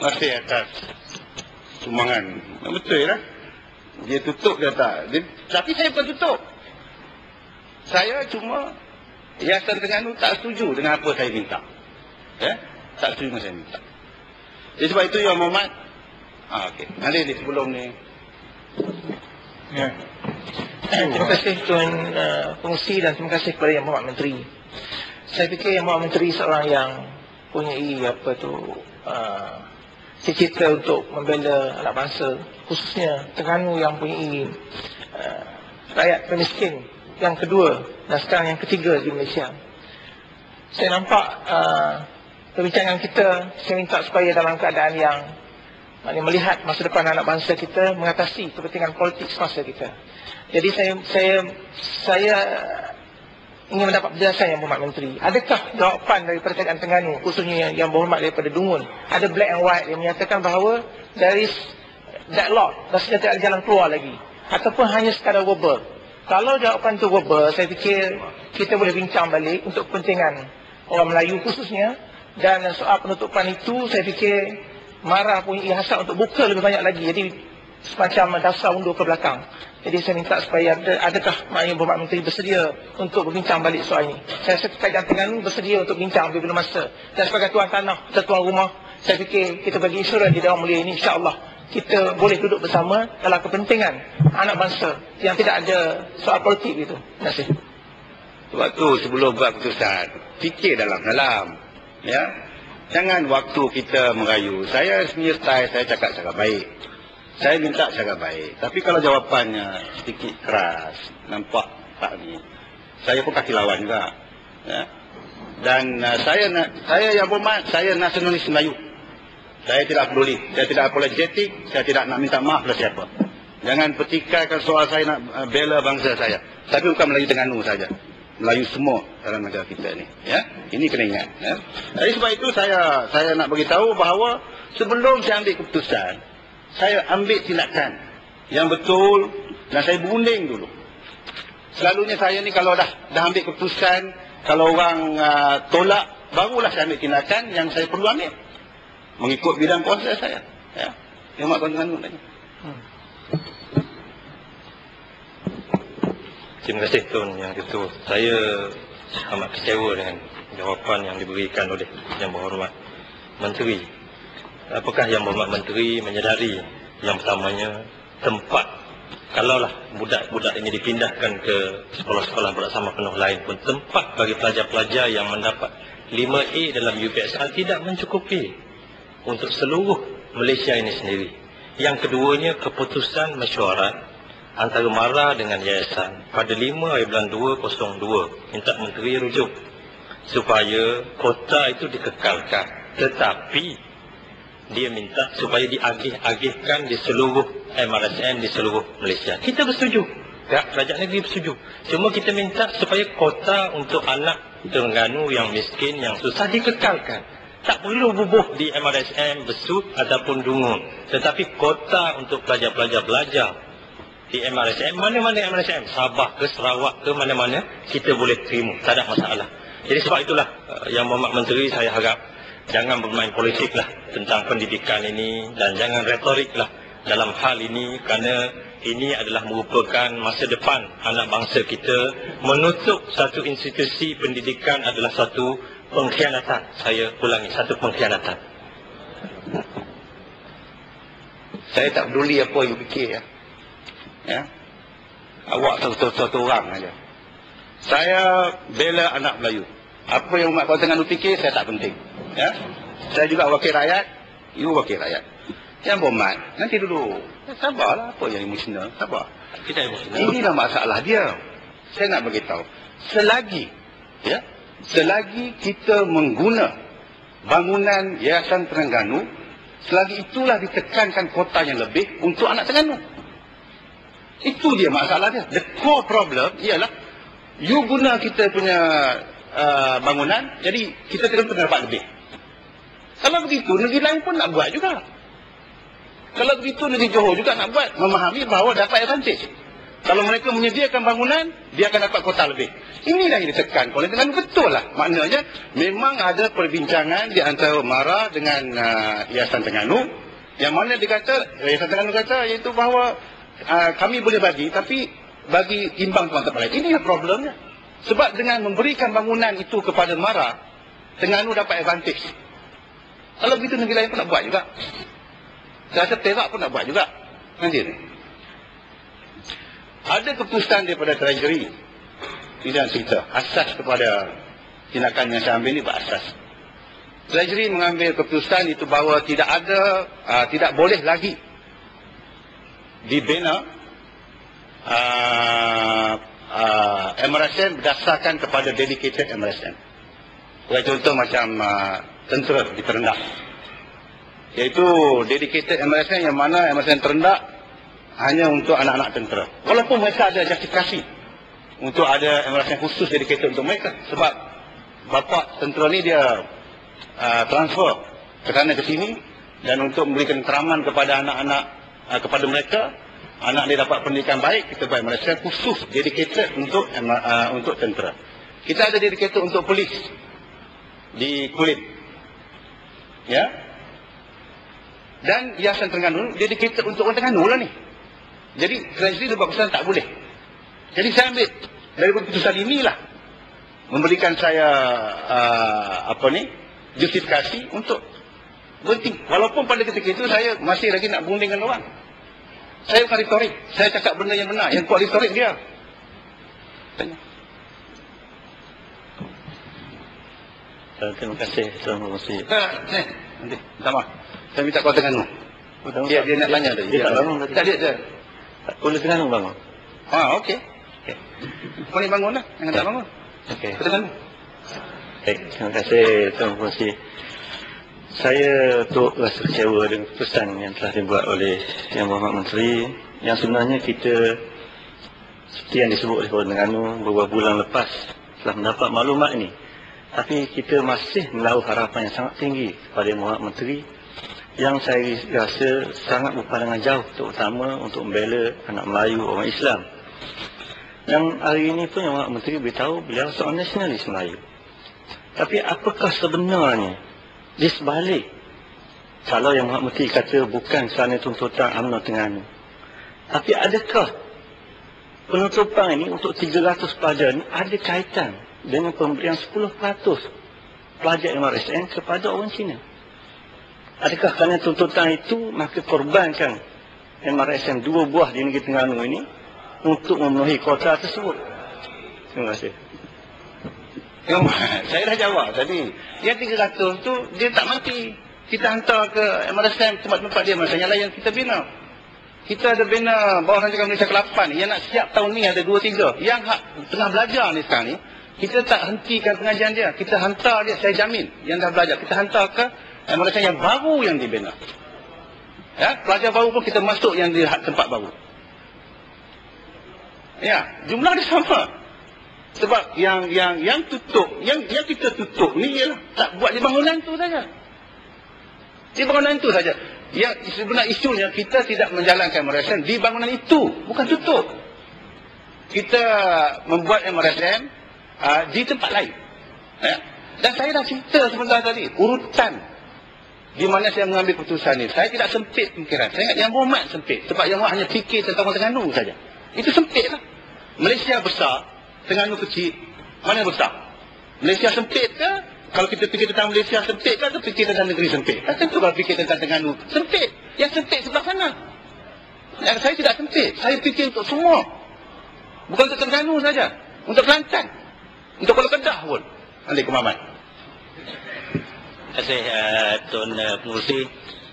Masih atas sumbangan. Betul lah. Dia tutup dia tak. Tapi saya bukan tutup. Saya cuma Yayasan Terengganu tak setuju dengan apa saya minta. Ya? Tak setuju dengan saya minta. Jadi sebab itu Yang Berhormat. Okey. Nanti sebelum ni. Ya. Terima kasih Tuan Pengurusi dan terima kasih kepada Yang Berhormat Menteri. Saya fikir Yang Berhormat Menteri seorang yang punyai cita-cita untuk membela anak bangsa, khususnya Terengganu yang punyai rakyat miskin yang kedua dan sekarang yang ketiga di Malaysia. Saya nampak perbincangan kita, saya minta supaya dalam keadaan yang melihat masa depan anak bangsa kita, mengatasi kepentingan politik semasa kita. Jadi saya ingin mendapat penjelasan Yang Berhormat Menteri. Adakah jawapan daripada Kerajaan Terengganu, khususnya yang berhormat daripada Dungun, ada black and white yang menyatakan bahawa there is deadlock, rasanya tak ada jalan keluar lagi, ataupun hanya sekadar verbal? Kalau jawapan itu verbal, saya fikir kita boleh bincang balik untuk kepentingan orang Melayu khususnya. Dan soal penutupan itu, saya fikir MARA punya hasrat untuk buka lebih banyak lagi. Jadi semacam dasar undur ke belakang. Jadi saya minta supaya adakah Yang Berhormat Menteri bersedia untuk berbincang balik soal ini. Saya rasa Kerajaan Terengganu bersedia untuk bincang bila masa. Dan sebagai tuan tanah atau tuan rumah, saya fikir kita bagi insurans di Dewan Mulia ini, insya-Allah kita boleh duduk bersama dalam kepentingan anak bangsa yang tidak ada soal politik itu. Terima kasih. Sebab tu sebelum buat keputusan, fikir dalam-dalam. Ya. Jangan waktu kita merayu. Saya sebenarnya style saya cakap secara baik. Saya minta secara baik. Tapi kalau jawapannya sedikit keras, nampak tak ni, saya pun kaki lawan juga. Ya. Dan saya Yang Berhormat, saya nasionalis Melayu. Saya tidak peduli. Saya tidak apologetik. Saya tidak nak minta maaf kepada siapa. Jangan petikaikan soal saya nak bela bangsa saya. Tapi bukan Melayu Terengganu saja. Melayu semua dalam negara kita ni. Ya? Ini kena ingat. Ya? Jadi sebab itu saya nak beritahu bahawa sebelum saya ambil keputusan, saya ambil tindakan yang betul dan saya berunding dulu. Selalunya saya ni kalau dah ambil keputusan, kalau orang tolak, barulah saya ambil tindakan yang saya perlu ambil. Mengikut bidang kuasa saya. Ya. Yang Mak Tuan tanya. Terima kasih Tuan Yang Ketua. Saya amat kecewa dengan jawapan yang diberikan oleh Yang Berhormat Menteri. Apakah Yang Berhormat Menteri menyedari yang pertamanya tempat, kalaulah budak-budak ini dipindahkan ke sekolah-sekolah bersama penuh lain pun, tempat bagi pelajar-pelajar yang mendapat 5A dalam UPSR tidak mencukupi untuk seluruh Malaysia ini sendiri. Yang keduanya, keputusan mesyuarat antara MARA dengan Yayasan pada 5/2/02 minta Menteri rujuk supaya kota itu dikekalkan, tetapi dia minta supaya diagih-agihkan di seluruh MRSM di seluruh Malaysia. Kita bersetuju, kerajaan negeri bersetuju. Cuma kita minta supaya kota untuk anak Terengganu yang miskin, yang susah dikekalkan. Tak perlu bubuh di MRSM, Besut ataupun Dungun. Tetapi kota untuk pelajar-pelajar belajar di MRSM, mana-mana MRSM, Sabah ke Sarawak ke mana-mana, kita boleh terima, tak ada masalah. Jadi sebab itulah Yang Berhormat Menteri, saya harap jangan bermain politik lah tentang pendidikan ini, dan jangan retorik lah dalam hal ini, kerana ini adalah merupakan masa depan anak bangsa kita. Menutup satu institusi pendidikan adalah satu pengkhianatan. Saya ulangi, satu pengkhianatan. Saya tak peduli apa you fikir. Ya. Awak satu-satu orang aja. Saya bela anak Melayu. Apa yang Mak Kau Terengganu fikir, saya tak penting. Ya. Saya juga wakil rakyat, you wakil rakyat. Yang Berhormat, nanti dulu. Sabarlah, apa yang emosional, sabar. Kita emosional. Inilah masalah dia. Saya nak beritahu, selagi kita mengguna bangunan Yayasan Terengganu, selagi itulah ditekankan kota yang lebih untuk anak Terengganu. Itu dia masalahnya. The core problem ialah you guna kita punya bangunan, jadi kita kena dapat lebih. Kalau begitu, negeri lain pun nak buat juga. Kalau begitu, negeri Johor juga nak buat, memahami bahawa dapat advantage. Kalau mereka menyediakan bangunan, dia akan dapat kuota lebih. Inilah yang ditekan oleh Terengganu. Betul lah. Maknanya memang ada perbincangan di antara MARA dengan Yayasan Terengganu. Yang mana Yayasan Terengganu kata iaitu bahawa kami boleh bagi, tapi bagi imbang tempat lain. Ini problemnya. Sebab dengan memberikan bangunan itu kepada MARA, Terengganu dapat advantage. Kalau begitu negeri lain pun nak buat juga. Saya rasa Perak pun nak buat juga. Nanti ni. Ada keputusan daripada Treasury. Ini dalam cerita. Asas kepada tindakan yang saya ambil ini berasas. Treasury mengambil keputusan itu bahawa tidak boleh lagi dibina MRSM berdasarkan kepada dedicated MRSM. Sebagai contoh macam tentera di Terengganu. Iaitu dedicated MRSM yang mana MRSM terendah hanya untuk anak-anak tentera. Walaupun mereka ada justifikasi untuk ada MRSM khusus dedicated untuk mereka. Sebab bapa tentera ni dia transfer ke sana ke sini dan untuk memberikan teraman kepada anak-anak kepada mereka, anak dia dapat pendidikan baik, kita buat MRSM khusus dedicated untuk tentera. Kita ada dedicated untuk polis di Kulim. Ya. Dan Yayasan Terengganu dedicated untuk orang Terengganu lah ni. Jadi Treasury dia buat keputusan tak boleh. Jadi saya ambil dari keputusan inilah memberikan saya justifikasi untuk berhenti. Walaupun pada ketika itu saya masih lagi nak berunding dengan orang. Saya bukan retorik. Saya cakap benda yang benar. Yang kuat retorik dia. Tanya. Terima kasih Tuan Pengerusi. Nanti, minta maaf. Saya minta kau Terengganu. Dia nak tanya tadi. Dia tak bangun tadi. Tak dia. Oleh Terengganu bangun. Okey. Kau ni bangun lah. Jangan tak bangun. Okey. Terengganu. Baik, terima kasih Tuan Pengerusi. Saya turut rasa kecewa dengan keputusan yang telah dibuat oleh Yang Berhormat Menteri, yang sebenarnya kita seperti yang disebut oleh Orang Terengganu beberapa bulan lepas telah mendapat maklumat ini. Tapi kita masih menaruh harapan yang sangat tinggi kepada Yang Berhormat Menteri, yang saya rasa sangat berpandangan jauh, terutama untuk membela anak Melayu, orang Islam. Yang hari ini pun Yang Berhormat Menteri beritahu beliau seorang nasionalis Melayu. Tapi apakah sebenarnya di sebalik kalau Yang Berhormat Menteri kata bukan kerana tuntutan UMNO Terengganu, tapi adakah penutupan ini untuk 300 pelajar ini ada kaitan dengan pemberian 10% pelajar MRSM kepada orang Cina? Adakah kerana tuntutan itu maka korbankan MRSM 2 buah di negeri Terengganu ini untuk memenuhi kuota tersebut? Terima kasih. Saya dah jawab tadi. Yang 300 tu dia tak mati. Kita hantar ke MRSM tempat-tempat dia masa yang lain kita bina. Kita ada bina bawah rancangan Malaysia ke-8 yang nak siap tahun ni ada 2-3. Yang tengah belajar ni sekarang ni, kita tak hentikan pengajian dia. Kita hantar dia, saya jamin yang dah belajar. Kita hantar ke MRSM yang baru yang dibina. Ya, pelajar baru pun kita masuk yang di tempat baru. Ya, jumlah dia sama. Sebab yang tutup, yang kita tutup ni ialah tak buat di bangunan tu saja. Di bangunan itu saja. Yang sebenarnya isunya kita tidak menjalankan MRSM di bangunan itu, bukan tutup. Kita membuat MRSM di tempat lain. Ya? Dan saya dah cerita sebentar tadi urutan di mana saya mengambil keputusan ini. Saya tidak sempit pemikiran. Saya ingat Yang Berhormat sempit. Sebab Yang Berhormat hanya fikir tentang orang Terengganu saja. Itu sempit lah. Malaysia besar, Terengganu kecil. Mana yang besar? Malaysia sempit ke? Kalau kita fikir tentang Malaysia sempit ke? Atau fikir tentang negeri sempit? Tentu kalau fikir tentang Terengganu sempit. Yang sempit sebelah sana. Yang saya tidak sempit. Saya fikir untuk semua. Bukan untuk Terengganu saja. Untuk Kelantan. Untuk Kuala Kedah pun. Nanti Kemaman. Terima kasih Tuan Pengerusi.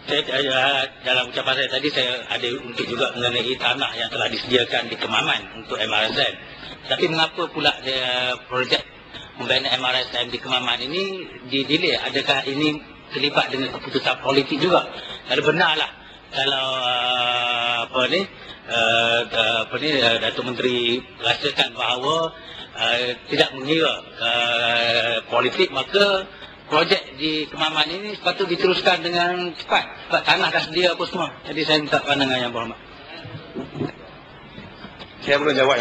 Saya dalam ucapan saya tadi saya ada untuk juga mengenai tanah yang telah disediakan di Kemaman untuk MRSM. Tapi mengapa pula projek membina MRSM di Kemaman ini didelay? Adakah ini terlibat dengan keputusan politik juga? Kalau benarlah kalau Datuk Menteri rasakan bahawa tidak mengira politik, maka projek di Kemaman ini sepatut diteruskan dengan cepat sebab tanah dah sedia apa semua. Jadi saya minta pandangan Yang Berhormat. Saya belum jawab yang